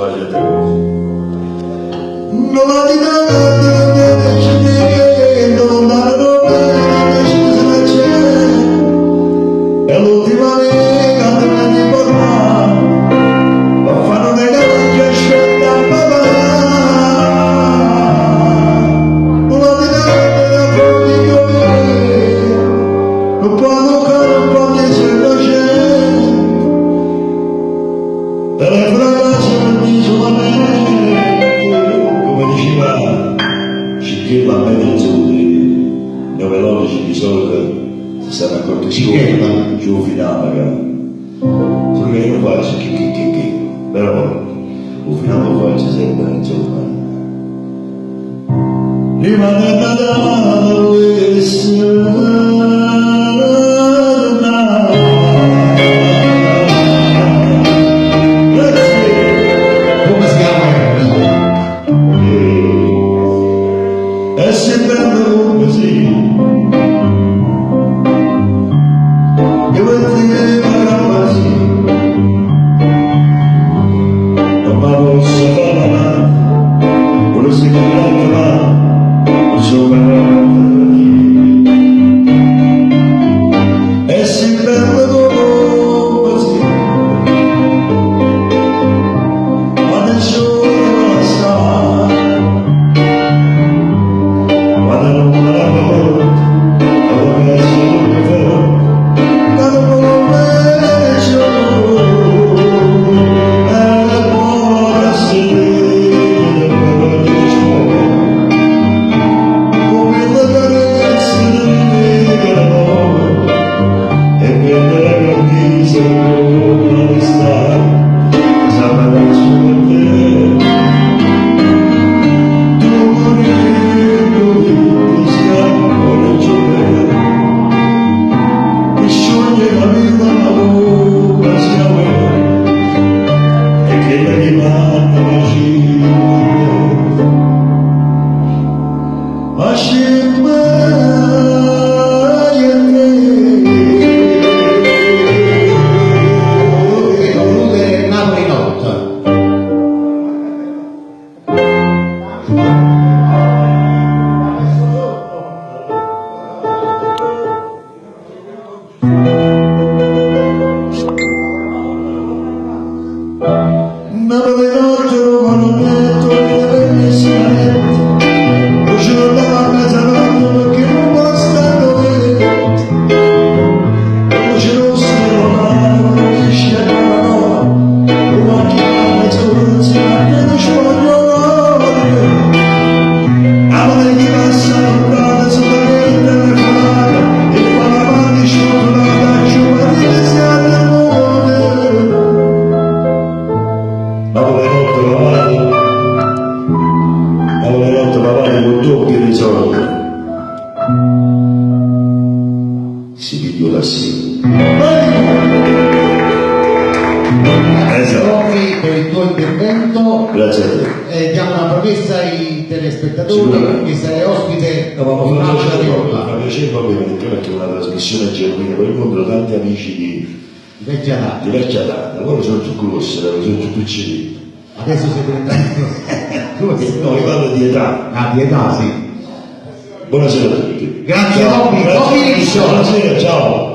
facile a te così. Non la è l'ultima lega della libertà, ma fanno le cose scende a papà. Non la della frontiera, non può toccare un po' di innocente, delle fragranze per l'isolamento, come diceva Cicchella a Mezzoni, neurologi di solito si stanno accorti giù finale, perché io faccio che, però il finale lo faccio sempre, insomma. Rimane Natale, Come si chiama? e si perde così. Io vedrei ragazzi, ma posso fare, quello si comprende ma non so e si perde così, ma nessuno lo sa, ma non la lavoro, non è solo vero. Napoli notte. Si pigliò da sé. Grazie per il tuo intervento. Grazie a te. Diamo una promessa ai telespettatori Sicuramente. che sarai ospite No, ma di mi fa un'altra piacere viola. proprio perché è una trasmissione genuina, poi incontro tanti amici di Vecchia data. vecchia data, loro sono più grossi, sono più piccini. Adesso sei diventato. No, io parlo di età. Ah, di età, sì. Buonasera a tutti. Grazie, Ciao. Tommy. Grazie. Tommy Liscio. Buonasera, ciao.